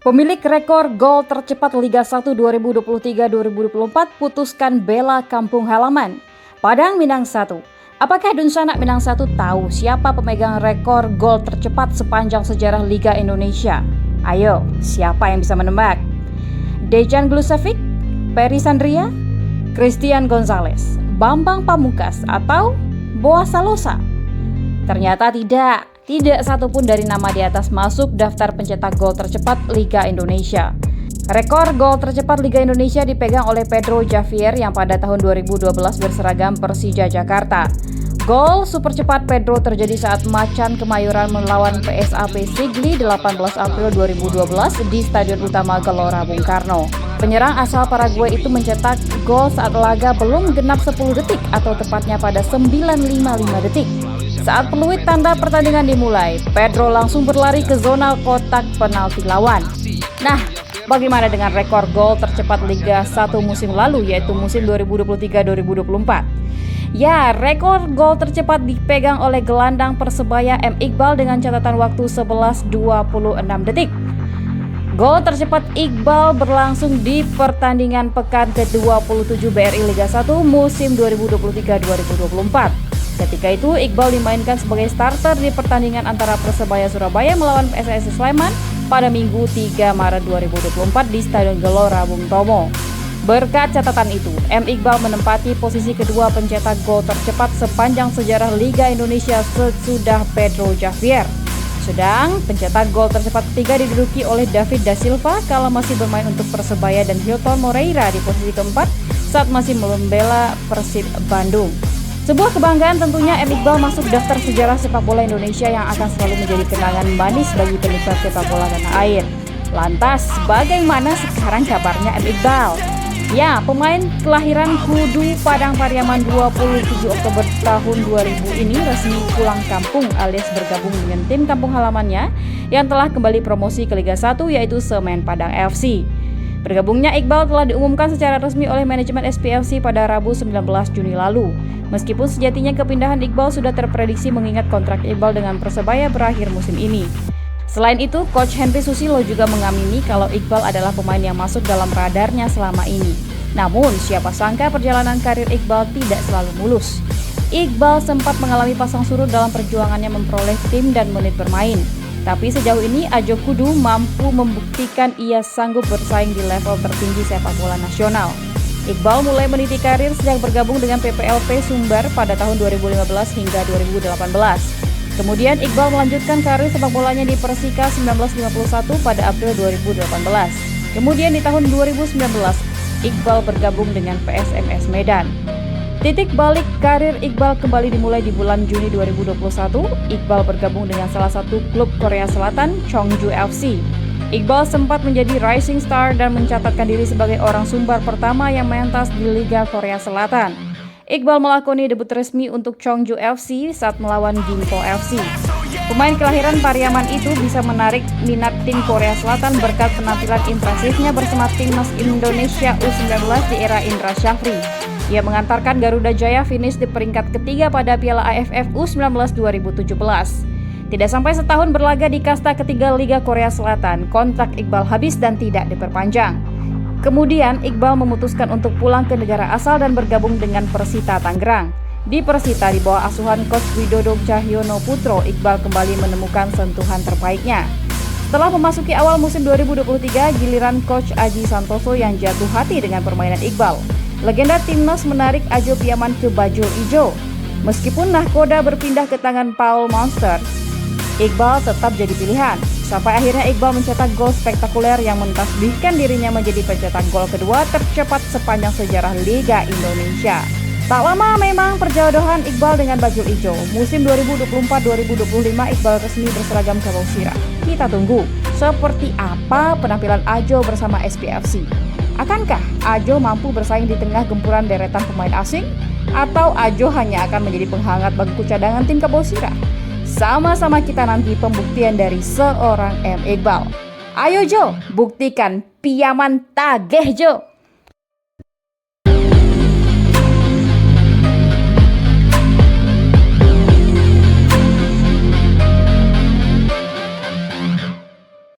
Pemilik rekor gol tercepat Liga 1 2023-2024 putuskan bela kampung halaman. Padang Minang 1. Apakah Dunsanak Minang 1 tahu siapa pemegang rekor gol tercepat sepanjang sejarah Liga Indonesia? Ayo, siapa yang bisa menebak? Dejan Glusevic, Peri Sandria, Christian Gonzalez, Bambang Pamungkas, atau Boas Salosa? Ternyata tidak satupun dari nama di atas masuk daftar pencetak gol tercepat Liga Indonesia. Rekor gol tercepat Liga Indonesia dipegang oleh Pedro Javier yang pada tahun 2012 berseragam Persija Jakarta. Gol super cepat Pedro terjadi saat Macan Kemayoran melawan PSAP Sigli 18 April 2012 di Stadion Utama Gelora Bung Karno. Penyerang asal Paraguay itu mencetak gol saat laga belum genap 10 detik atau tepatnya pada 9.55 detik. Saat peluit tanda pertandingan dimulai, Pedro langsung berlari ke zona kotak penalti lawan. Nah, bagaimana dengan rekor gol tercepat Liga 1 musim lalu, yaitu musim 2023-2024? Ya, rekor gol tercepat dipegang oleh gelandang Persebaya M. Iqbal dengan catatan waktu 11.26 detik. Gol tercepat Iqbal berlangsung di pertandingan pekan ke-27 BRI Liga 1 musim 2023-2024. Ketika itu, Iqbal dimainkan sebagai starter di pertandingan antara Persebaya Surabaya melawan PSSI Sleman pada Minggu 3 Maret 2024 di Stadion Gelora Bung Tomo. Berkat catatan itu, M. Iqbal menempati posisi kedua pencetak gol tercepat sepanjang sejarah Liga Indonesia sesudah Pedro Javier. Sedang pencetak gol tercepat ketiga diduduki oleh David Da Silva kala masih bermain untuk Persebaya dan Hilton Moreira di posisi keempat saat masih membela Persib Bandung. Sebuah kebanggaan tentunya M. Iqbal masuk daftar sejarah sepak bola Indonesia yang akan selalu menjadi kenangan manis bagi penikmat sepak bola tanah air. Lantas, bagaimana sekarang kabarnya M. Iqbal? Ya, pemain kelahiran Kudu Padang Pariaman 27 Oktober tahun 2000 ini resmi pulang kampung alias bergabung dengan tim kampung halamannya yang telah kembali promosi ke Liga 1 yaitu Semen Padang FC. Bergabungnya Iqbal telah diumumkan secara resmi oleh manajemen SPFC pada Rabu 19 Juni lalu. Meskipun sejatinya kepindahan Iqbal sudah terprediksi mengingat kontrak Iqbal dengan Persebaya berakhir musim ini. Selain itu, Coach Henry Susilo juga mengamini kalau Iqbal adalah pemain yang masuk dalam radarnya selama ini. Namun, siapa sangka perjalanan karir Iqbal tidak selalu mulus. Iqbal sempat mengalami pasang surut dalam perjuangannya memperoleh tim dan menit bermain. Tapi sejauh ini Ajo Kudu mampu membuktikan ia sanggup bersaing di level tertinggi sepak bola nasional. Iqbal mulai meniti karir sejak bergabung dengan PPLP Sumbar pada tahun 2015 hingga 2018. Kemudian Iqbal melanjutkan karir sepak bolanya di Persika 1951 pada April 2018. Kemudian di tahun 2019, Iqbal bergabung dengan PSMS Medan. Titik balik karir Iqbal kembali dimulai di bulan Juni 2021. Iqbal bergabung dengan salah satu klub Korea Selatan, Chongju FC. Iqbal sempat menjadi rising star dan mencatatkan diri sebagai orang Sumbar pertama yang mentas di Liga Korea Selatan. Iqbal melakoni debut resmi untuk Chongju FC saat melawan Gimpo FC. Pemain kelahiran Pariaman itu bisa menarik minat tim Korea Selatan berkat penampilan impresifnya bersama timnas Indonesia U19 di era Indra Syafri. Ia mengantarkan Garuda Jaya finish di peringkat ketiga pada Piala AFF U19 2017. Tidak sampai setahun berlaga di kasta ketiga Liga Korea Selatan, kontrak Iqbal habis dan tidak diperpanjang. Kemudian Iqbal memutuskan untuk pulang ke negara asal dan bergabung dengan Persita Tangerang. Di Persita di bawah asuhan Coach Widodo Cahyono Putro, Iqbal kembali menemukan sentuhan terbaiknya. Setelah memasuki awal musim 2023, giliran Coach Aji Santoso yang jatuh hati dengan permainan Iqbal. Legenda timnas menarik Ajo Piaman ke bajul ijo. Meskipun nahkoda berpindah ke tangan Paul Monster, Iqbal tetap jadi pilihan. Sampai akhirnya Iqbal mencetak gol spektakuler yang mentasbihkan dirinya menjadi pencetak gol kedua tercepat sepanjang sejarah Liga Indonesia. Tak lama memang perjodohan Iqbal dengan bajul ijo. Musim 2024-2025 Iqbal resmi berseragam Kabau-Sirah. Kita tunggu seperti apa penampilan Ajo bersama SPFC. Akankah Ajo mampu bersaing di tengah gempuran deretan pemain asing? Atau Ajo hanya akan menjadi penghangat bangku cadangan tim Kabau-Sirah? Sama-sama kita nanti pembuktian dari seorang M. Iqbal. Ayo Jo, buktikan Piaman tageh Jo!